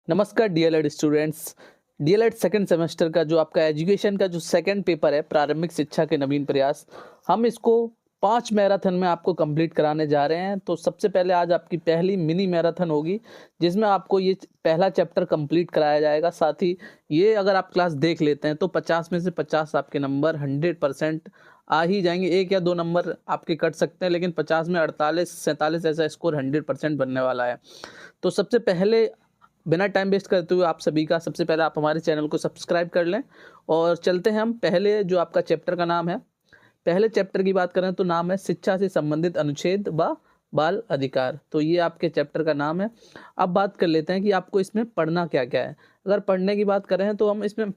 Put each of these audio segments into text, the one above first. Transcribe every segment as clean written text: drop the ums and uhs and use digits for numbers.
नमस्कार DElEd students. DElEd second semester का जो आपका एजुकेशन का जो सेकंड पेपर है, प्रारंभिक शिक्षा के नवीन प्रयास, हम इसको 5 मैराथन में आपको कंप्लीट कराने जा रहे हैं। तो सबसे पहले आज आपकी पहली मिनी मैराथन होगी, जिसमें आपको ये पहला चैप्टर कंप्लीट कराया जाएगा। साथ ही ये अगर आप क्लास देख लेते हैं तो 50 में से 50 आपके नंबर 100% आ ही जाएंगे। 1 या 2 नंबर आपके कट सकते हैं, लेकिन 50 में 48-47 ऐसा स्कोर 100% बनने वाला है। तो सबसे पहले बिना टाइम वेस्ट करते हुए आप सभी का सबसे पहले आप हमारे चैनल को सब्सक्राइब कर लें और चलते हैं हम पहले जो आपका चैप्टर का नाम है। पहले चैप्टर की बात करें तो नाम है शिक्षा से संबंधित अनुच्छेद व बाल अधिकार। तो ये आपके चैप्टर का नाम है। अब बात कर लेते हैं कि आपको इसमें पढ़ना क्या क्या है। अगर पढ़ने की बात करें तो हम इसमें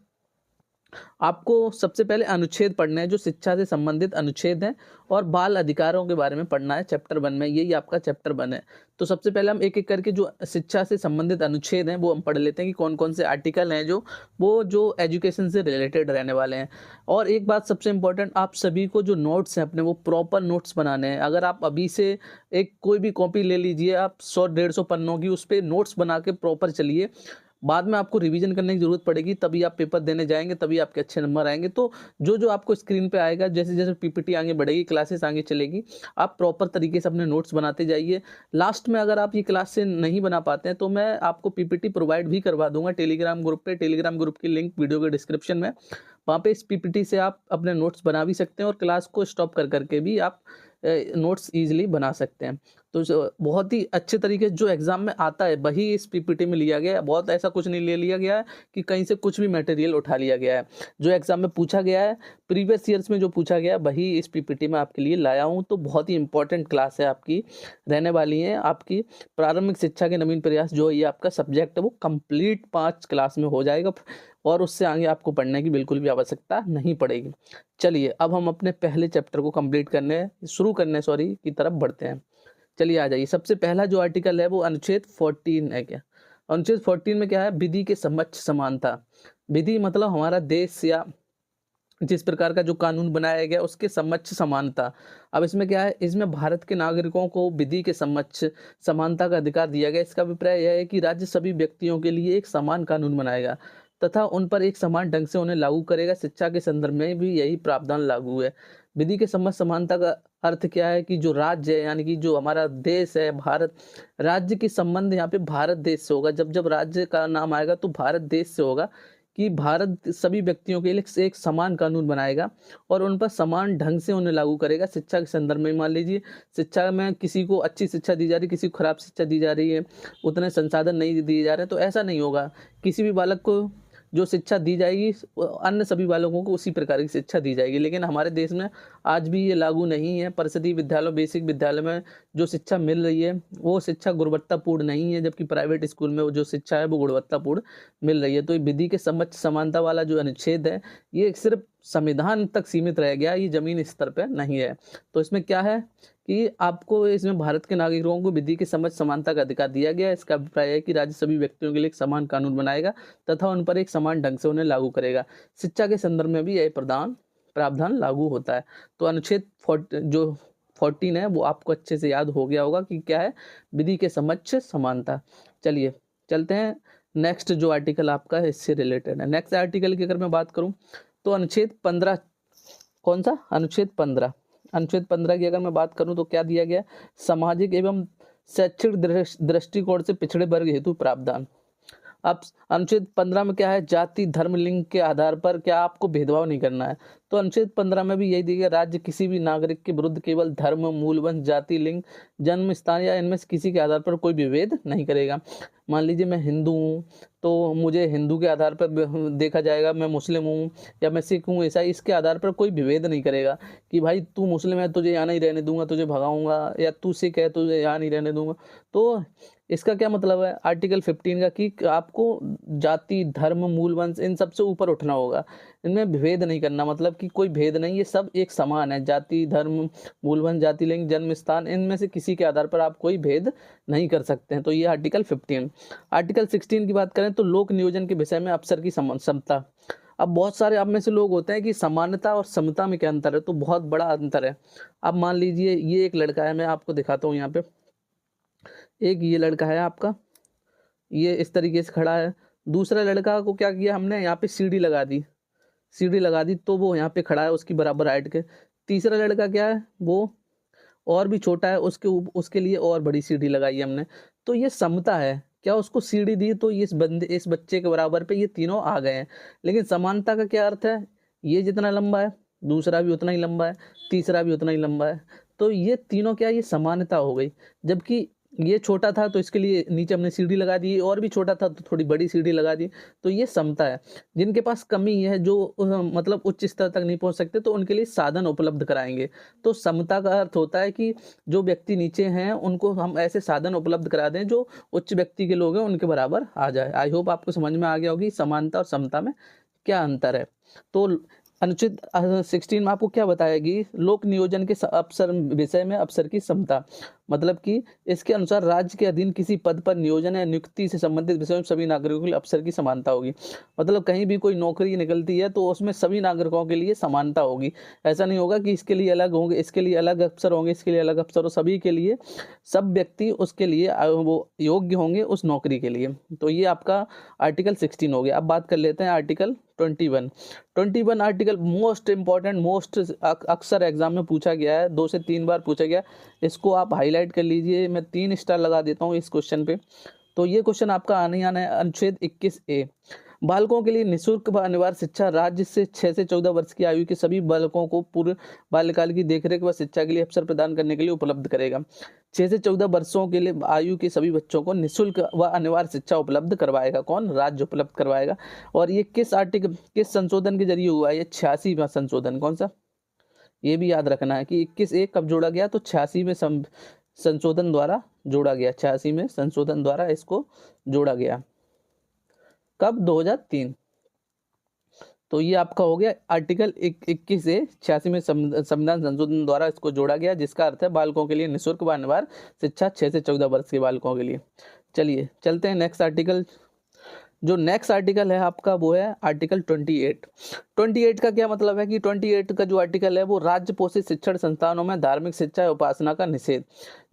आपको सबसे पहले अनुच्छेद पढ़ने हैं, जो शिक्षा से संबंधित अनुच्छेद हैं, और बाल अधिकारों के बारे में पढ़ना है चैप्टर 1 में। यही आपका चैप्टर 1 है। तो सबसे पहले हम एक एक करके जो शिक्षा से संबंधित अनुच्छेद हैं वो हम पढ़ लेते हैं कि कौन कौन से आर्टिकल हैं जो एजुकेशन से रिलेटेड रहने वाले हैं। और एक बात सबसे इंपॉर्टेंट, आप सभी को जो नोट्स हैं अपने, वो प्रॉपर नोट्स बनाने हैं। अगर आप अभी से एक कोई भी कॉपी ले लीजिए, आप 100-150 पन्नों की, उस पर नोट्स बना के प्रॉपर चलिए। बाद में आपको रिवीजन करने की ज़रूरत पड़ेगी, तभी आप पेपर देने जाएँगे, तभी आपके अच्छे नंबर आएँगे। तो जो आपको स्क्रीन पे आएगा, जैसे-जैसे पीपीटी आगे बढ़ेगी, क्लासेस आगे चलेगी, आप प्रॉपर तरीके से अपने नोट्स बनाते जाइए। लास्ट में अगर आप ये क्लास से नहीं बना पाते हैं, तो मैं आपको पीपीटी प्रोवाइड भी करवा दूँगा टेलीग्राम ग्रुप पे। टेलीग्राम ग्रुप की लिंक वीडियो के डिस्क्रिप्शन में, वहाँ पे इस पीपीटी से आप अपने नोट्स बना भी सकते हैं और क्लास को स्टॉप कर के भी आप नोट्स ईज़िली बना सकते हैं। तो जो बहुत ही अच्छे तरीके से जो एग्ज़ाम में आता है, वही इस पीपीटी में लिया गया है। बहुत ऐसा कुछ नहीं ले लिया गया है कि कहीं से कुछ भी मटेरियल उठा लिया गया है। जो एग्ज़ाम में पूछा गया है, प्रीवियस ईयर्स में जो पूछा गया है, वही इस पीपीटी में आपके लिए लाया हूँ। तो बहुत ही इम्पोर्टेंट क्लास है आपकी, रहने वाली है। आपकी प्रारंभिक शिक्षा के नवीन प्रयास जो ये आपका सब्जेक्ट है, वो कंप्लीट 5 क्लास में हो जाएगा और उससे आगे आपको पढ़ने की बिल्कुल भी आवश्यकता नहीं पड़ेगी। चलिए, अब हम अपने पहले चैप्टर को कंप्लीट करने की तरफ बढ़ते हैं। चलिए आ जाइए। सबसे पहला जो आर्टिकल है वो अनुच्छेद 14 है। क्या अनुच्छेद 14 में क्या है? विधि के समक्ष समानता। विधि मतलब हमारा देश या जिस प्रकार का जो कानून बनाया गया उसके समक्ष समानता। अब इसमें क्या है? इसमें भारत के नागरिकों को विधि के समक्ष समानता का अधिकार दिया गया। इसका अभिप्राय यह है कि राज्य सभी व्यक्तियों के लिए एक समान कानून बनाएगा तथा उन पर एक समान ढंग से उन्हें लागू करेगा। शिक्षा के संदर्भ में भी यही प्रावधान लागू है। विधि के समक्ष समानता का अर्थ क्या है? कि जो राज्य है, यानी कि जो हमारा देश है भारत, राज्य के संबंध यहाँ पे भारत देश से होगा। जब जब राज्य का नाम आएगा तो भारत देश से होगा, कि भारत सभी व्यक्तियों के लिए एक समान कानून बनाएगा और उन पर समान ढंग से उन्हें लागू करेगा। शिक्षा के संदर्भ में मान लीजिए, शिक्षा में किसी को अच्छी शिक्षा दी जा रही है, किसी को खराब शिक्षा दी जा रही है, उतने संसाधन नहीं दिए जा रहे हैं, तो ऐसा नहीं होगा। किसी भी बालक को जो शिक्षा दी जाएगी, अन्य सभी बालकों को उसी प्रकार की शिक्षा दी जाएगी। लेकिन हमारे देश में आज भी ये लागू नहीं है। परिषदीय विद्यालय, बेसिक विद्यालय में जो शिक्षा मिल रही है वो शिक्षा गुणवत्तापूर्ण नहीं है, जबकि प्राइवेट स्कूल में वो जो शिक्षा है वो गुणवत्तापूर्ण मिल रही है। तो ये विधि के समक्ष समानता वाला जो अनुच्छेद है, ये सिर्फ संविधान तक सीमित रह गया, ये जमीन स्तर पे नहीं है। तो इसमें क्या है कि आपको इसमें भारत के नागरिकों को विधि के समक्ष समानता का अधिकार दिया गया है। इसका अभिप्राय है कि राज्य सभी व्यक्तियों के लिए एक समान कानून बनाएगा तथा उन पर एक समान ढंग से उन्हें लागू करेगा। शिक्षा के संदर्भ में भी यह प्रावधान लागू होता है। तो अनुच्छेद 14 है वो आपको अच्छे से याद हो गया होगा कि क्या है? विधि के समक्ष समानता। चलिए चलते हैं, नेक्स्ट जो आर्टिकल आपका है इससे रिलेटेड है। नेक्स्ट आर्टिकल की अगर मैं बात करूं तो अनुच्छेद 15। कौन सा? अनुच्छेद 15। अनुच्छेद 15 की अगर मैं बात करूं तो क्या दिया गया? सामाजिक एवं शैक्षिक दृष्टिकोण से पिछड़े वर्ग हेतु प्रावधान। अब अनुच्छेद 15 में क्या है? जाति, धर्म, लिंग के आधार पर क्या आपको भेदभाव नहीं करना है। तो अनुच्छेद 15 में भी यही दिया गया, राज्य किसी भी नागरिक के विरुद्ध केवल धर्म, मूल वंश, जाति, लिंग, जन्म स्थान या इनमें से किसी के आधार पर कोई विभेद नहीं करेगा। मान लीजिए मैं हिंदू हूँ तो मुझे हिंदू के आधार पर देखा जाएगा, मैं मुस्लिम हूँ या मैं सिख हूँ, ऐसा इसके आधार पर कोई विभेद नहीं करेगा कि भाई तू मुस्लिम है तुझे यहाँ नहीं रहने दूंगा, तुझे भगाऊंगा, या तू सिख है तुझे यहाँ नहीं रहने दूंगा। तो इसका क्या मतलब है आर्टिकल 15 का? कि आपको जाति, धर्म, मूल वंश इन सब से ऊपर उठना होगा, इनमें भेद नहीं करना। मतलब कि कोई भेद नहीं, ये सब एक समान है। जाति, धर्म, मूल वंश, जाति, लिंग, जन्म स्थान, इनमें से किसी के आधार पर आप कोई भेद नहीं कर सकते हैं। तो ये आर्टिकल 15। आर्टिकल 16 की बात करें तो लोक नियोजन के विषय में अफसर की समता। अब बहुत सारे आप में से लोग होते हैं कि समानता और समता में क्या अंतर है, तो बहुत बड़ा अंतर है। अब मान लीजिए ये एक लड़का है, मैं आपको दिखाता हूँ यहाँ पे। एक ये लड़का है आपका, ये इस तरीके से खड़ा है। दूसरा लड़का को क्या किया हमने, यहाँ पे सीढ़ी लगा दी तो वो यहाँ पे खड़ा है उसकी बराबर हाइट के। तीसरा लड़का क्या है, वो और भी छोटा है, उसके लिए और बड़ी सीढ़ी लगाई है हमने। तो ये समता है, क्या उसको सीढ़ी दी तो इस बच्चे के बराबर पे ये तीनों आ गए हैं। लेकिन समानता का क्या अर्थ है, ये जितना लंबा है दूसरा भी उतना ही लंबा है, तीसरा भी उतना ही लंबा है, तो ये तीनों क्या, ये समानता हो गई। जबकि ये छोटा था तो इसके लिए नीचे हमने सीढ़ी लगा दी, और भी छोटा था तो थोड़ी बड़ी सीढ़ी लगा दी, तो ये समता है। जिनके पास कमी है, जो मतलब उच्च स्तर तक नहीं पहुंच सकते, तो उनके लिए साधन उपलब्ध कराएंगे। तो समता का अर्थ होता है कि जो व्यक्ति नीचे हैं उनको हम ऐसे साधन उपलब्ध करा दें जो उच्च व्यक्ति के लोग हैं उनके बराबर आ जाए। आई होप आपको समझ में आ गया होगी समानता और समता में क्या अंतर है। तो अनुच्छेद 16 में आपको क्या बताएगी, लोक नियोजन के अवसर विषय में अवसर की समता, मतलब कि इसके अनुसार राज्य के अधीन किसी पद पर नियोजन या नियुक्ति से संबंधित विषयों में सभी नागरिकों के लिए अवसर की समानता होगी। मतलब कहीं भी कोई नौकरी निकलती है तो उसमें सभी नागरिकों के लिए समानता होगी। ऐसा नहीं होगा कि इसके लिए अलग होंगे, इसके लिए अलग अफसर होंगे, इसके लिए अलग अफसर हो, सभी के लिए, सब व्यक्ति उसके लिए वो योग्य होंगे उस नौकरी के लिए। तो ये आपका आर्टिकल 16 हो गया। अब बात कर लेते हैं article 21 article most important, most अक्सर एग्जाम में पूछा गया है, 2 से 3 बार पूछा गया। इसको आप हाईलाइट कर लीजिए, मैं 3 स्टार लगा देता हूँ इस क्वेश्चन पे। तो ये क्वेश्चन आपका आने ही आना है। अनुच्छेद 21A, बालकों के लिए निःशुल्क व अनिवार्य शिक्षा राज्य से 6 से 14 वर्ष की आयु के सभी बालकों को पूर्व बाल्यकाल की देखरेख व शिक्षा के लिए अवसर प्रदान करने के लिए उपलब्ध करेगा। 6 से 14 वर्षों के लिए आयु के सभी बच्चों को निःशुल्क व अनिवार्य शिक्षा उपलब्ध करवाएगा। कौन? राज्य उपलब्ध करवाएगा। और ये किस संशोधन के जरिए हुआ है? ये 86वां संशोधन। कौन सा? ये भी याद रखना है कि 21A कब जोड़ा गया, तो 86 में संशोधन द्वारा जोड़ा गया। 86 में संशोधन द्वारा इसको जोड़ा गया। कब? 2003। तो ये आपका हो गया आर्टिकल 21 से 86 में संविधान संशोधन द्वारा इसको जोड़ा गया, जिसका अर्थ है बालकों के लिए निःशुल्क व अनिवार्य शिक्षा 6 से 14 वर्ष के बालकों के लिए। चलिए चलते हैं नेक्स्ट आर्टिकल। जो नेक्स्ट आर्टिकल है आपका वो है आर्टिकल 28 का क्या मतलब है कि 28 का जो आर्टिकल है वो राज्य पोषित शिक्षण संस्थानों में धार्मिक शिक्षा या उपासना का निषेध।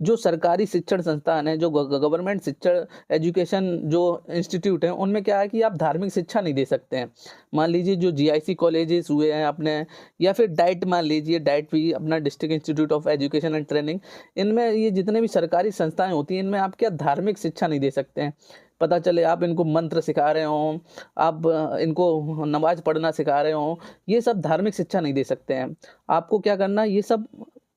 जो सरकारी शिक्षण संस्थान है, जो गवर्नमेंट शिक्षण एजुकेशन जो इंस्टीट्यूट है, उनमें क्या है कि आप धार्मिक शिक्षा नहीं दे सकते हैं। मान लीजिए जो GIC कॉलेजेस हुए हैं अपने, या फिर डाइट मान लीजिए, डाइट भी अपना district institute of education and training, इनमें ये जितने भी सरकारी संस्थाएं होती हैं इनमें आप क्या धार्मिक शिक्षा नहीं दे सकते हैं। पता चले आप इनको मंत्र सिखा रहे हो, आप इनको नमाज पढ़ना सिखा रहे हो, ये सब धार्मिक शिक्षा नहीं दे सकते हैं। आपको क्या करना है, ये सब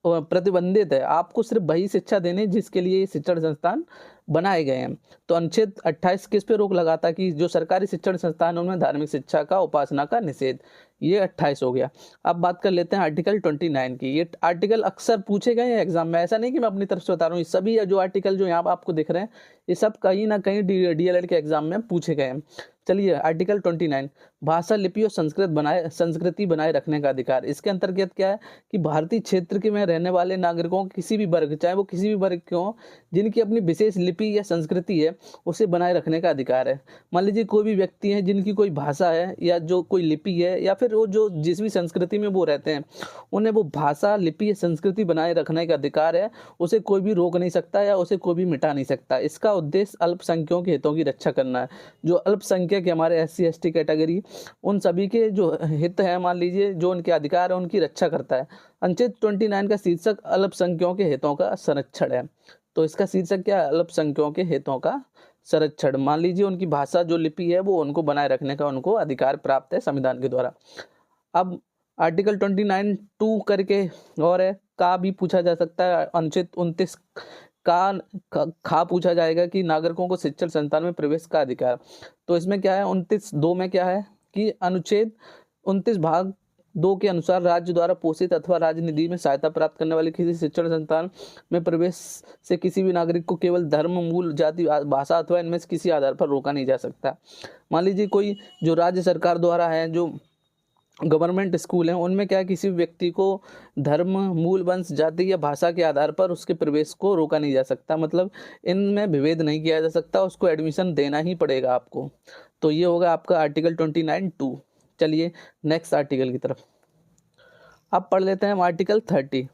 प्रतिबंधित है। आपको सिर्फ वही शिक्षा देनी जिसके लिए ये शिक्षण संस्थान बनाए गए हैं। तो अनुच्छेद 28 किस पे रोक लगाता कि जो सरकारी शिक्षण संस्थान है उनमें धार्मिक शिक्षा का उपासना का निषेध। ये 28 हो गया। अब बात कर लेते हैं आर्टिकल 29 की। ये आर्टिकल अक्सर पूछे गए हैं एग्जाम में, ऐसा नहीं कि मैं अपनी तरफ से बता रहा हूँ। ये सभी जो आर्टिकल जो यहाँ आपको दिख रहे हैं ये सब कहीं ना कहीं DLED के एग्जाम में पूछे गए हैं। चलिए आर्टिकल 29, भाषा लिपि और संस्कृति बनाए रखने का अधिकार। इसके अंतर्गत क्या है कि भारतीय क्षेत्र के में रहने वाले नागरिकों किसी भी वर्ग, चाहे वो किसी भी वर्ग के हों, जिनकी अपनी विशेष लिपि या संस्कृति है उसे बनाए रखने का अधिकार है। मान लीजिए कोई भी व्यक्ति है जिनकी कोई भाषा है या जो कोई लिपि है, या फिर वो जो जिस भी संस्कृति में वो रहते हैं, उन्हें वो भाषा लिपि या संस्कृति बनाए रखने का अधिकार है। उसे कोई भी रोक नहीं सकता या उसे कोई भी मिटा नहीं सकता। इसका उद्देश्य अल्पसंख्यकों के हितों की रक्षा करना है। जो अल्पसंख्यक हमारे SC ST कैटेगरी, उन सभी के जो हित है, मान लीजिए जो उनके अधिकार है उनकी रक्षा करता है। अनुच्छेद 29 का शीर्षक अल्पसंख्यकों के हितों का संरक्षण है। तो इसका शीर्षक क्या है? अल्पसंख्यकों के हितों का संरक्षण। मान लीजिए उनकी भाषा जो लिपि है वो उनको बनाए रखने का उनको अधिकार प्राप्त है संविधान के द्वारा। अब आर्टिकल 29(2) करके और है, का भी पूछा जा सकता है। अनुच्छेद 29 खा पूछा जाएगा कि नागरिकों को शिक्षण संस्थान में प्रवेश का अधिकार। तो इसमें क्या है, 29(2) में क्या है कि अनुच्छेद 29 भाग 2 के अनुसार राज्य द्वारा पोषित अथवा राज्य निधि में सहायता प्राप्त करने वाले किसी शिक्षण संस्थान में प्रवेश से किसी भी नागरिक को केवल धर्म, मूल, जाति, भाषा अथवा इनमें से किसी आधार पर रोका नहीं जा सकता। मान लीजिए कोई जो राज्य सरकार द्वारा है, जो गवर्नमेंट स्कूल हैं, उनमें क्या है, किसी व्यक्ति को धर्म, मूल, वंश, जाति या भाषा के आधार पर उसके प्रवेश को रोका नहीं जा सकता। मतलब इनमें विभेद नहीं किया जा सकता, उसको एडमिशन देना ही पड़ेगा आपको। तो ये होगा आपका आर्टिकल 29(2). चलिए नेक्स्ट आर्टिकल की तरफ अब पढ़ लेते हैं हम आर्टिकल 30।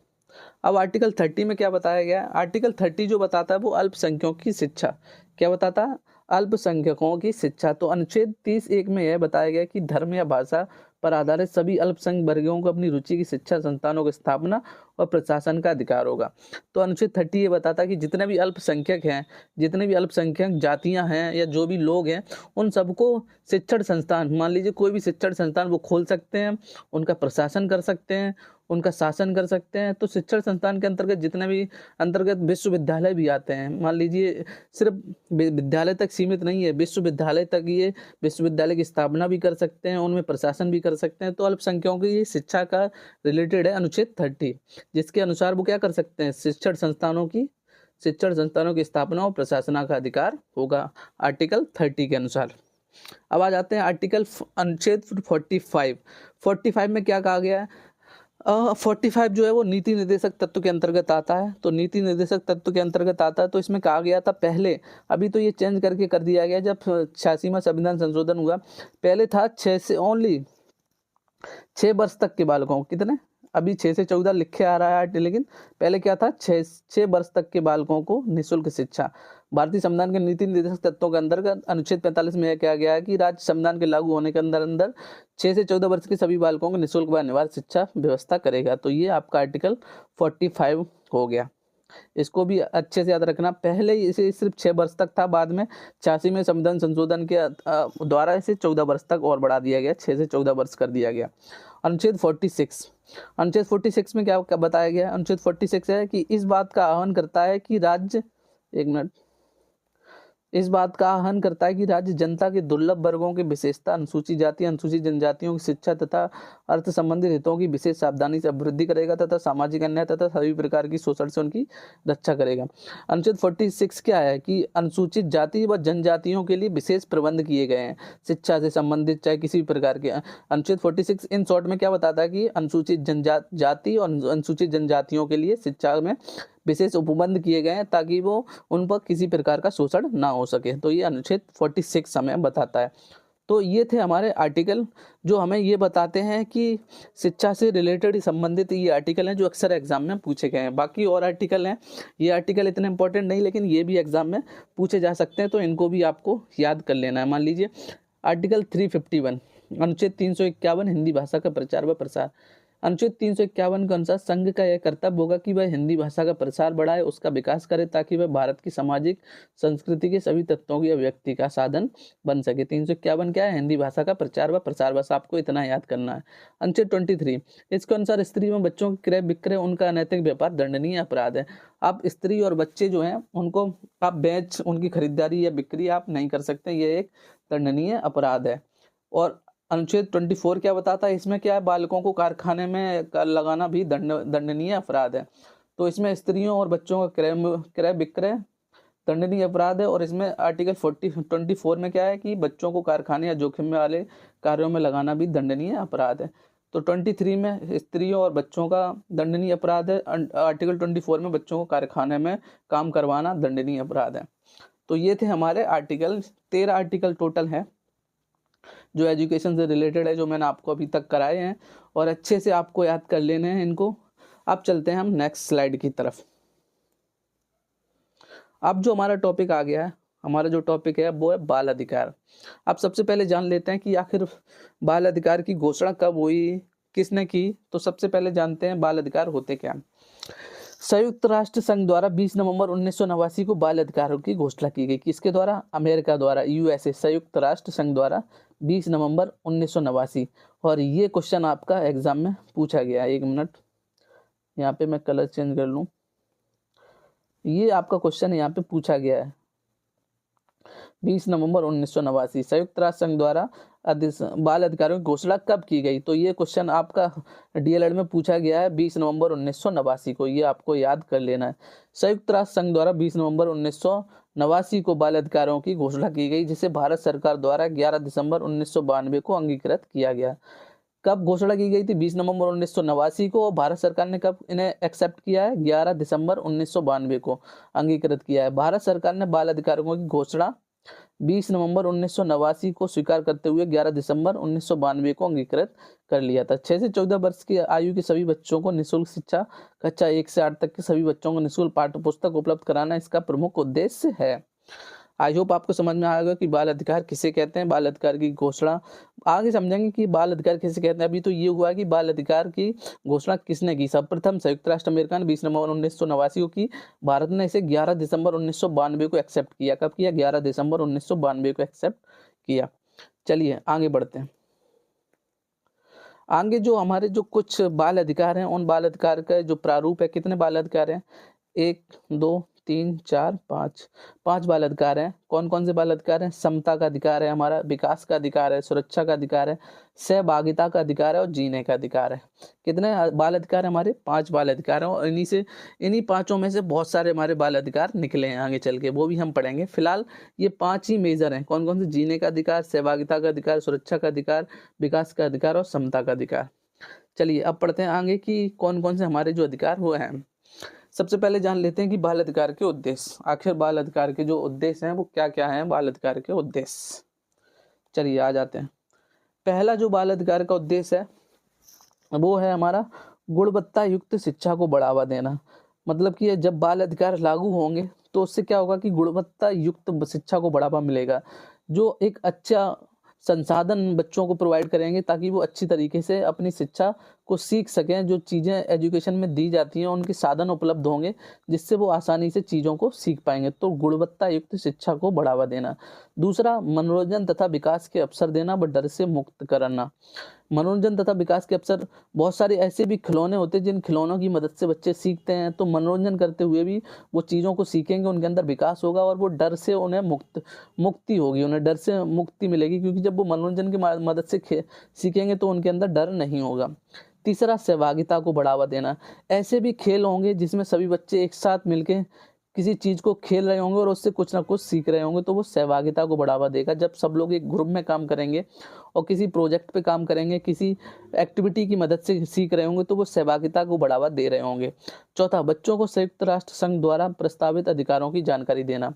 अब आर्टिकल 30 में क्या बताया गया है? आर्टिकल 30 जो बताता है वो अल्पसंख्यकों की शिक्षा। क्या बताता है? अल्पसंख्यकों की शिक्षा। तो अनुच्छेद 30(1) में यह बताया गया कि धर्म या भाषा पर आधारित सभी अल्पसंख्यक वर्गों को अपनी रुचि की शिक्षा संस्थानों की स्थापना और प्रशासन का अधिकार होगा। तो अनुच्छेद 30 ये बताता है कि जितने भी अल्पसंख्यक हैं, जितने भी अल्पसंख्यक जातियां हैं या जो भी लोग हैं, उन सबको शिक्षण संस्थान, मान लीजिए कोई भी शिक्षण संस्थान वो खोल सकते हैं, उनका प्रशासन कर सकते हैं, उनका शासन कर सकते हैं। तो शिक्षण संस्थान के अंतर्गत जितने भी अंतर्गत विश्वविद्यालय भी आते हैं, मान लीजिए सिर्फ विद्यालय तक सीमित नहीं है, विश्वविद्यालय तक ये विश्वविद्यालय की स्थापना भी कर सकते हैं, उनमें प्रशासन भी कर सकते हैं। तो अल्पसंख्यकों की ये शिक्षा का रिलेटेड है अनुच्छेद 30, जिसके अनुसार वो क्या कर सकते हैं, शिक्षण संस्थानों की स्थापना और प्रशासना का अधिकार होगा आर्टिकल 30 के अनुसार। अब आ जाते हैं अनुच्छेद 45 में क्या कहा गया है। 45 जो है वो नीति निर्देशक तत्व के अंतर्गत आता है। तो नीति निर्देशक तत्व के अंतर्गत आता है, तो इसमें कहा गया था पहले, अभी तो ये चेंज करके कर दिया गया जब 86वां संविधान संशोधन हुआ। पहले था 6 वर्ष तक के बालकों, कितने, अभी 6 से 14 लिखे आ रहा है, लेकिन पहले क्या था, 6 वर्ष तक के बालकों को निःशुल्क शिक्षा। भारतीय संविधान के नीति निर्देशक तत्वों के अंतर्गत अनुच्छेद 45 में यह कहा गया है कि राज्य संविधान के लागू होने के अंदर 6 से 14 वर्ष के सभी बालकों को निःशुल्क व अनिवार्य शिक्षा व्यवस्था करेगा। तो ये आपका आर्टिकल 45 हो गया। इसको भी अच्छे से याद रखना। पहले इसे सिर्फ 6 वर्ष तक था, बाद में 86 में संविधान संशोधन के द्वारा इसे 14 वर्ष तक और बढ़ा दिया गया, 6 से 14 वर्ष कर दिया गया। अनुच्छेद 46 में क्या बताया गया। अनुच्छेद 46 है कि इस बात का आह्वान करता है कि राज्य जनता के दुर्लभ वर्गों की विशेषता, अनुसूचित जाति, अनुसूचित जनजातियों की शिक्षा तथा अर्थ संबंधी हितों की विशेष सावधानी से वृद्धि करेगा तथा सामाजिक अन्याय तथा सभी प्रकार की शोषण से उनकी रक्षा करेगा। अनुच्छेद 46 क्या है कि अनुसूचित जाति व जनजातियों के लिए विशेष प्रबंध किए गए हैं शिक्षा से संबंधित, चाहे किसी प्रकार के। अनुच्छेद 46 इन शॉर्ट में क्या बताता है कि अनुसूचित जाति और अनुसूचित जनजातियों के लिए शिक्षा में विशेष उपबंध किए गए हैं ताकि वो उन पर किसी प्रकार का शोषण ना हो सके। तो ये अनुच्छेद 46 हमें बताता है। तो ये थे हमारे आर्टिकल जो हमें ये बताते हैं कि शिक्षा से रिलेटेड संबंधित ये आर्टिकल हैं जो अक्सर एग्जाम में पूछे गए हैं। बाकी और आर्टिकल हैं, ये आर्टिकल इतने इंपॉर्टेंट नहीं, लेकिन ये भी एग्जाम में पूछे जा सकते हैं, तो इनको भी आपको याद कर लेना है। मान लीजिए आर्टिकल 351, अनुच्छेद 351 हिंदी भाषा का प्रचार व प्रसार। अनुच्छेद 351 के अनुसार संघ का यह कर्तव्य होगा कि वह हिंदी भाषा का प्रसार बढ़ाए, उसका विकास करे, ताकि वह भारत की सामाजिक संस्कृति के सभी तत्वों की अभिव्यक्ति का साधन बन सके। 351 क्या है, हिंदी भाषा का प्रचार व प्रसार, बस आपको इतना याद करना है। अनुच्छेद 23 इसके अनुसार स्त्री एवं बच्चों की क्रय विक्रय उनका अनैतिक व्यापार दंडनीय अपराध है। आप स्त्री और बच्चे जो हैं उनको आप बेच, उनकी खरीदारी या बिक्री आप नहीं कर सकते, ये एक दंडनीय अपराध है। और अनुच्छेद 24 क्या बताता है, इसमें क्या है, बालकों को कारखाने में लगाना भी दंडनीय अपराध है। तो इसमें स्त्रियों और बच्चों का क्रय विक्रय दंडनीय अपराध है। और इसमें आर्टिकल 24 में क्या है कि बच्चों को कारखाने या जोखिम वाले कार्यों में लगाना भी दंडनीय अपराध है। तो 23 में स्त्रियों और बच्चों का दंडनीय अपराध है, आर्टिकल 24 में बच्चों को कारखाने में काम करवाना दंडनीय अपराध है। तो ये थे हमारे आर्टिकल, 13 आर्टिकल टोटल है जो एजुकेशन से रिलेटेड है, जो मैंने आपको अभी तक कराए हैं, और अच्छे से आपको याद कर लेने हैं इनको। अब चलते हैं हम नेक्स्ट स्लाइड की तरफ। अब जो हमारा टॉपिक आ गया है, हमारा जो टॉपिक है वो है बाल अधिकार। अब सबसे पहले जान लेते हैं कि आखिर बाल अधिकार की घोषणा कब हुई, किसने की। तो सबसे पहले जानते हैं बाल अधिकार होते क्या। संयुक्त राष्ट्र संघ द्वारा 20 नवंबर 1989 को बाल अधिकारों की घोषणा की गई। किसके द्वारा, अमेरिका द्वारा, यूएसए, संयुक्त राष्ट्र संघ द्वारा 20 नवंबर 1989। और ये क्वेश्चन आपका एग्जाम में पूछा गया है। एक मिनट, यहाँ पे मैं कलर चेंज कर लूँ। ये आपका क्वेश्चन यहाँ पे पूछा गया है 20 नवंबर 1989 संयुक्त राष्ट्र संघ द्वारा बाल अधिकारों की घोषणा कब की गई। तो ये क्वेश्चन आपका डीएलएड में पूछा गया है 20 नवंबर 1989 को, ये आपको याद कर लेना है। संयुक्त राष्ट्र संघ द्वारा 20 नवंबर 1989 को बाल अधिकारों की घोषणा की गई, जिसे भारत सरकार द्वारा 11 दिसंबर 1992 को अंगीकृत किया गया। कब घोषणा की गई थी, 20 नवंबर 1989 को, और भारत सरकार ने कब इन्हें एक्सेप्ट किया है, 11 दिसंबर 1992 को अंगीकृत किया है। भारत सरकार ने बाल अधिकारों की घोषणा 20 नवंबर 1989 को स्वीकार करते हुए 11 दिसंबर 1992 को अंगीकृत कर लिया था। 6 से 14 वर्ष की आयु के सभी बच्चों को निःशुल्क शिक्षा, कक्षा 1 से 8 तक के सभी बच्चों को निःशुल्क पाठ्य पुस्तक उपलब्ध कराना इसका प्रमुख उद्देश्य है। आई होप आपको समझ में आएगा कि बाल अधिकार किसे कहते हैं, बाल अधिकार की घोषणा आगे समझेंगे कि बाल अधिकार किसे कहते हैं। अभी तो ये हुआ कि बाल अधिकार की घोषणा किसने की। सर्वप्रथम संयुक्त राष्ट्र अमेरिका ने 20 नवंबर 1989 को की। भारत ने इसे 11 दिसंबर 1992 को एक्सेप्ट किया। कब किया? 11 दिसंबर 1992 को एक्सेप्ट किया। चलिए आगे बढ़ते हैं। आगे जो हमारे जो कुछ बाल अधिकार हैं, उन बाल अधिकार का जो प्रारूप है, कितने बाल अधिकार हैं? 1 2 3 4 5 5 बाल अधिकार हैं। कौन कौन से बाल अधिकार हैं? समता का अधिकार है हमारा, विकास का अधिकार है, सुरक्षा का अधिकार है, सहभागिता का अधिकार है और जीने का अधिकार है। कितने बाल अधिकार है हमारे? 5 बाल अधिकार हैं। और इन्हीं पांचों में से बहुत सारे हमारे बाल अधिकार निकले हैं आगे चल के, वो भी हम पढ़ेंगे। फिलहाल ये 5 ही मेजर हैं। कौन कौन से? जीने का अधिकार, सहभागिता का अधिकार, सुरक्षा का अधिकार, विकास का अधिकार और समता का अधिकार। चलिए अब पढ़ते हैं आगे कि कौन कौन से हमारे जो अधिकार हुए हैं। सबसे पहले जान लेते हैं कि बाल अधिकार के उद्देश्य। आखिर बाल अधिकार के जो उद्देश्य हैं वो क्या क्या हैं? बाल अधिकार के उद्देश्य, चलिए आ जाते हैं। पहला जो बाल अधिकार का उद्देश्य है वो है हमारा गुणवत्ता युक्त शिक्षा को बढ़ावा देना। मतलब कि जब बाल अधिकार लागू होंगे तो उससे क्या होगा कि गुणवत्ता युक्त शिक्षा को बढ़ावा मिलेगा, जो एक अच्छा संसाधन बच्चों को प्रोवाइड करेंगे ताकि वो अच्छी तरीके से अपनी शिक्षा को सीख सकें। जो चीज़ें एजुकेशन में दी जाती हैं उनके साधन उपलब्ध होंगे जिससे वो आसानी से चीज़ों को सीख पाएंगे। तो गुणवत्ता युक्त शिक्षा को बढ़ावा देना। दूसरा, मनोरंजन तथा विकास के अवसर देना व डर से मुक्त करना। मनोरंजन तथा विकास के अवसर, बहुत सारे ऐसे भी खिलौने होते हैं जिन खिलौनों की मदद से बच्चे सीखते हैं। तो मनोरंजन करते हुए भी वो चीज़ों को सीखेंगे, उनके अंदर विकास होगा और वो डर से उन्हें मुक्ति होगी, उन्हें डर से मुक्ति मिलेगी, क्योंकि जब वो मनोरंजन की मदद से सीखेंगे तो उनके अंदर डर नहीं होगा। तीसरा, सहभागिता को बढ़ावा देना। ऐसे भी खेल होंगे जिसमें सभी बच्चे एक साथ मिलकर किसी चीज़ को खेल रहे होंगे और उससे कुछ ना कुछ सीख रहे होंगे, तो वो सहभागिता को बढ़ावा देगा। जब सब लोग एक ग्रुप में काम करेंगे और किसी प्रोजेक्ट पे काम करेंगे, किसी एक्टिविटी की मदद से सीख रहे होंगे, तो वो सहभागिता को बढ़ावा दे रहे होंगे। चौथा, बच्चों को संयुक्त राष्ट्र संघ द्वारा प्रस्तावित अधिकारों की जानकारी देना।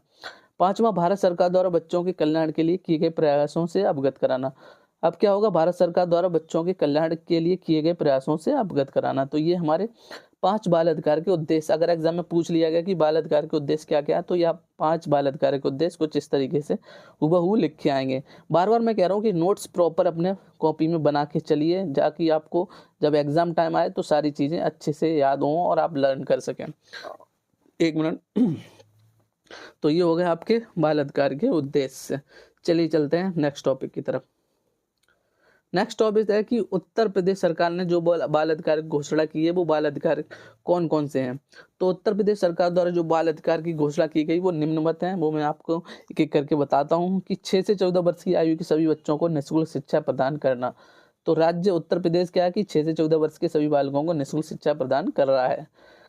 पांचवा, भारत सरकार द्वारा बच्चों के कल्याण के लिए किए गए प्रयासों से अवगत कराना। अब क्या होगा? भारत सरकार द्वारा बच्चों के कल्याण के लिए किए गए प्रयासों से अवगत कराना। तो ये हमारे 5 बाल अधिकार के उद्देश्य। अगर एग्जाम में पूछ लिया गया कि बाल अधिकार के उद्देश्य क्या क्या है, तो यह 5 बाल अधिकार के उद्देश्य कुछ इस तरीके से हूबहू लिख के आएंगे। बार बार मैं कह रहा हूँ कि नोट्स प्रॉपर अपने कॉपी में बना के चलिए, जाकि आपको जब एग्जाम टाइम आए तो सारी चीज़ें अच्छे से याद हों और आप लर्न कर सकें। एक मिनट। तो ये हो गए आपके बाल अधिकार के उद्देश्य। चलिए चलते हैं नेक्स्ट टॉपिक की तरफ। नेक्स्ट टॉपिक है कि उत्तर प्रदेश सरकार ने जो बाल अधिकार की घोषणा की है वो बाल अधिकार कौन कौन से हैं। तो उत्तर प्रदेश सरकार द्वारा जो बाल अधिकार की घोषणा की गई वो निम्नवत हैं। वो मैं आपको एक एक करके बताता हूँ कि 6 से 14 वर्ष की आयु के सभी बच्चों को निःशुल्क शिक्षा प्रदान करना। तो राज्य उत्तर प्रदेश क्या है कि 6 से 14 वर्ष के सभी बालकों को निःशुल्क शिक्षा प्रदान कर रहा है।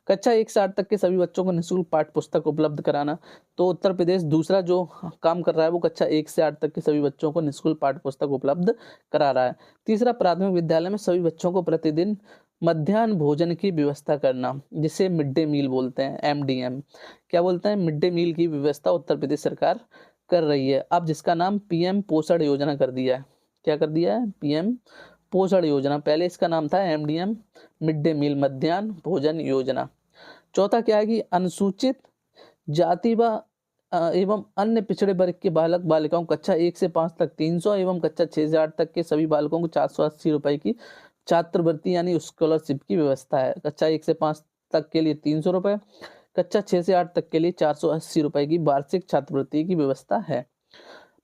कक्षा 1 से 8 तक के सभी बच्चों को निःशुल्क पाठ्य पुस्तक उपलब्ध कराना। तो उत्तर प्रदेश दूसरा जो काम कर रहा है वो कक्षा 1 से 8 तक के सभी बच्चों को निःशुल्क पाठ्य पुस्तक उपलब्ध करा रहा है। तीसरा, प्राथमिक विद्यालय में सभी बच्चों को प्रतिदिन मध्याह्न भोजन की व्यवस्था करना, जिसे मिड डे मील बोलते हैं, MDM। क्या बोलते हैं? मिड डे मील की व्यवस्था उत्तर प्रदेश सरकार कर रही है, अब जिसका नाम PM पोषण योजना कर दिया है। क्या कर दिया है? PM पोषण योजना। पहले इसका नाम था MDM, मिड डे मील, मध्याह्न भोजन योजना। चौथा क्या है कि अनुसूचित जाति व एवं अन्य पिछड़े वर्ग के बालक बालिकाओं कक्षा 1 से 5 तक 300 एवं कक्षा 6 से 8 तक के सभी बालकों को 480 रुपए की छात्रवृत्ति यानी स्कॉलरशिप की व्यवस्था है। कक्षा 1 से 5 तक के लिए 300 रुपए, कक्षा 6 से 8 तक के लिए 480 रुपए की वार्षिक छात्रवृत्ति की व्यवस्था है।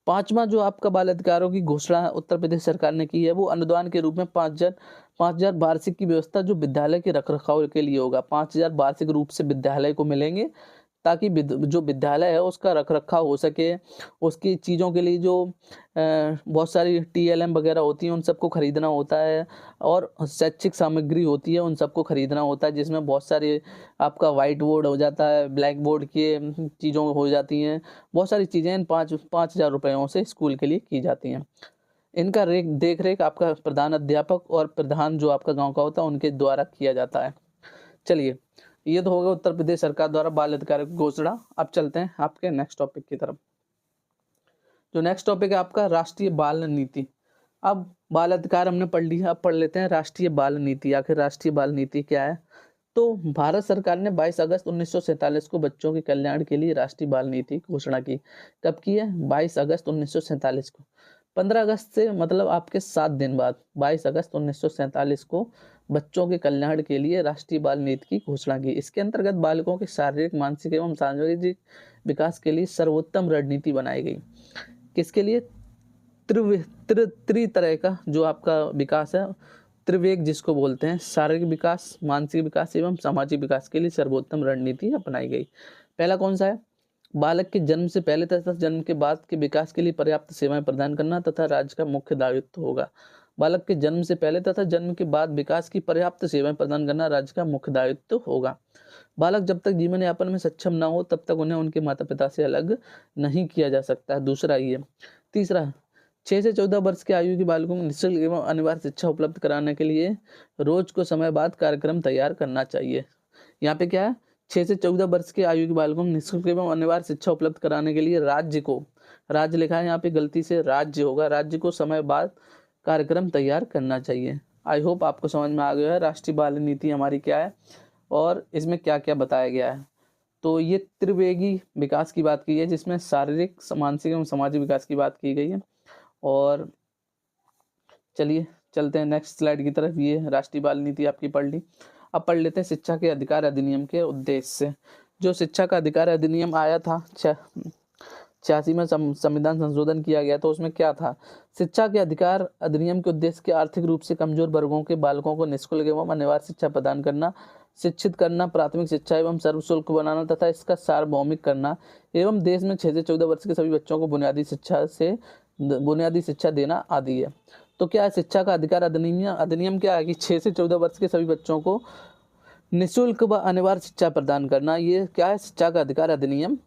पांचवा जो आपका बाल अधिकारों की घोषणा उत्तर प्रदेश सरकार ने की है वो अनुदान के रूप में 5,000 वार्षिक की व्यवस्था जो विद्यालय के रखरखाव के लिए होगा। 5,000 वार्षिक रूप से विद्यालय को मिलेंगे ताकि जो विद्यालय है उसका रखरखाव हो सके। उसकी चीज़ों के लिए जो बहुत सारी TLM वगैरह होती हैं उन सबको खरीदना होता है, और शैक्षिक सामग्री होती है उन सबको खरीदना होता है, जिसमें बहुत सारे आपका वाइट बोर्ड हो जाता है, ब्लैक बोर्ड की चीज़ों हो जाती हैं। बहुत सारी चीज़ें इन 5,000 रुपयों से स्कूल के लिए की जाती हैं। इनका देख रेख आपका प्रधान अध्यापक और प्रधान जो आपका गाँव का होता है उनके द्वारा किया जाता है। चलिए, ये तो होगा उत्तर प्रदेश सरकार द्वारा बाल अधिकार की घोषणा। अब चलते हैं आपके नेक्स्ट टॉपिक की तरफ। जो नेक्स्ट टॉपिक है आपका राष्ट्रीय बाल नीति। अब बाल अधिकार हमने पढ़ लिया, अब पढ़ लेते हैं राष्ट्रीय बाल नीति। आखिर राष्ट्रीय बाल नीति क्या है? तो भारत सरकार ने 22 अगस्त 1947 को बच्चों के कल्याण के लिए राष्ट्रीय बाल नीति की घोषणा की। कब की है? 22 अगस्त 1947 को। 15 अगस्त से मतलब आपके 7 दिन बाद 22 अगस्त 1947 को बच्चों के कल्याण के लिए राष्ट्रीय बाल नीति की घोषणा की। इसके अंतर्गत बालकों के शारीरिक, मानसिक एवं सामाजिक विकास के लिए सर्वोत्तम रणनीति बनाई गई। किसके लिए? तरह का जो आपका विकास है, त्रिवेग जिसको बोलते हैं, शारीरिक विकास, मानसिक विकास एवं सामाजिक विकास के लिए सर्वोत्तम रणनीति अपनाई गई। पहला कौन सा है? बालक के जन्म से पहले तथा जन्म के बाद के विकास के लिए पर्याप्त सेवाएं प्रदान करना तथा राज्य का मुख्य दायित्व होगा। बालक के जन्म से पहले तथा जन्म के बाद विकास की पर्याप्त सेवाएं प्रदान करना राज्य का मुख्य दायित्व होगा। बालक जब तक जीवन यापन में सक्षम न हो तब तक उन्हें उनके माता पिता से अलग नहीं किया जा सकता। दूसरा ये। तीसरा, 6 से 14 वर्ष के आयु के बालकों को निःशुल्क एवं अनिवार्य शिक्षा उपलब्ध कराने के लिए रोज को समय बाद कार्यक्रम तैयार करना चाहिए। यहाँ पे क्या है? 6 से 14 वर्ष के आयु के बालकों को निःशुल्क एवं अनिवार्य शिक्षा उपलब्ध कराने के लिए राज्य लिखा है यहाँ पे, गलती से राज्य होगा, राज्य को समय बाद कार्यक्रम तैयार करना चाहिए। आई होप आपको समझ में आ गया है राष्ट्रीय बाल नीति हमारी क्या है और इसमें क्या क्या बताया गया है। तो ये त्रिवेगी विकास की बात की है, जिसमें शारीरिक, मानसिक एवं सामाजिक विकास की बात की गई है। और चलिए चलते हैं नेक्स्ट स्लाइड की तरफ। ये राष्ट्रीय बाल नीति आपकी पढ़ ली। अब पढ़ लेते हैं शिक्षा के अधिकार अधिनियम के उद्देश्य से। जो शिक्षा का अधिकार अधिनियम आया था 86 में संविधान संशोधन किया गया, तो उसमें क्या था? शिक्षा के अधिकार अधिनियम के उद्देश्य के आर्थिक रूप से कमजोर वर्गों के बालकों को निःशुल्क एवं अनिवार्य शिक्षा प्रदान करना, शिक्षित करना, प्राथमिक शिक्षा एवं सर्वशुल्क बनाना तथा इसका सार्वभौमिक करना एवं देश में 6 से 14 वर्ष के सभी बच्चों को बुनियादी शिक्षा देना आदि है। तो क्या है शिक्षा का अधिकार अधिनियम क्या है कि 6 से 14 वर्ष के सभी बच्चों को निःशुल्क व अनिवार्य शिक्षा प्रदान करना, ये क्या है? शिक्षा का अधिकार अधिनियम।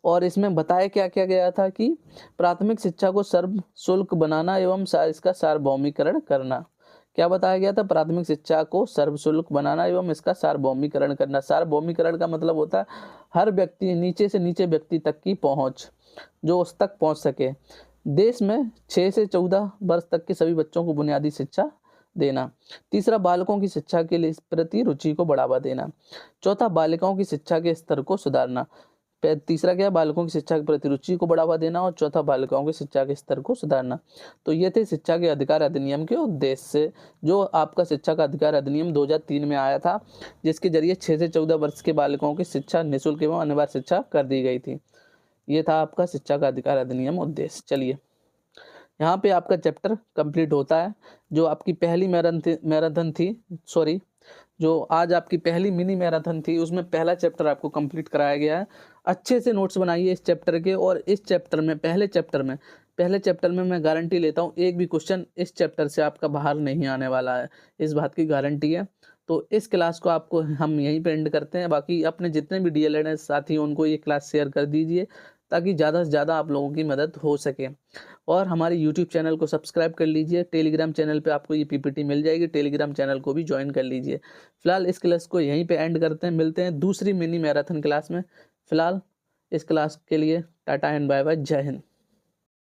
और इसमें बताया क्या क्या गया था कि प्राथमिक शिक्षा को सर्वशुल्क बनाना एवं इसका सार्वभौमिकरण करना। क्या बताया गया था? प्राथमिक शिक्षा को सर्वशुल्क बनाना एवं इसका सार्वभौमिकरण करना। सार्वभौमिकरण का मतलब होता है हर व्यक्ति, नीचे से नीचे व्यक्ति तक की पहुंच, जो उस तक पहुंच सके। देश में 6 से 14 वर्ष तक के सभी बच्चों को बुनियादी शिक्षा देना। तीसरा, बालकों की शिक्षा के लिए प्रति रुचि को बढ़ावा देना। चौथा, बालिकाओं की शिक्षा के स्तर को सुधारना। तीसरा क्या? बालकों की शिक्षा के प्रति रुचि को बढ़ावा देना। और चौथा, बालिकाओं की शिक्षा के स्तर को सुधारना। तो ये थे शिक्षा के अधिकार अधिनियम के उद्देश्य से, जो आपका शिक्षा का अधिकार अधिनियम 2003 में आया था, जिसके जरिए 6 से 14 वर्ष के बालकों की शिक्षा निःशुल्क एवं अनिवार्य शिक्षा कर दी गई थी। ये था आपका शिक्षा का अधिकार अधिनियम उद्देश्य। चलिए यहाँ पे आपका चैप्टर कंप्लीट होता है। जो आपकी पहली मैराथन थी, सॉरी, जो आज आपकी पहली मिनी मैराथन थी, उसमें पहला चैप्टर आपको कंप्लीट कराया गया है। अच्छे से नोट्स बनाइए इस चैप्टर के। और इस चैप्टर में पहले चैप्टर में मैं गारंटी लेता हूँ एक भी क्वेश्चन इस चैप्टर से आपका बाहर नहीं आने वाला है, इस बात की गारंटी है। तो इस क्लास को आपको हम यहीं पे एंड करते हैं। बाकी अपने जितने भी DLED साथी उनको ये क्लास शेयर कर दीजिए, ताकि ज़्यादा से ज़्यादा आप लोगों की मदद हो सके। और हमारे YouTube चैनल को सब्सक्राइब कर लीजिए। टेलीग्राम चैनल पे आपको ये PPT मिल जाएगी, टेलीग्राम चैनल को भी ज्वाइन कर लीजिए। फिलहाल इस क्लास को यहीं पे एंड करते हैं, मिलते हैं दूसरी मिनी मैराथन क्लास में। फिलहाल इस क्लास के लिए टाटा एंड बाय बाय, जय हिंद।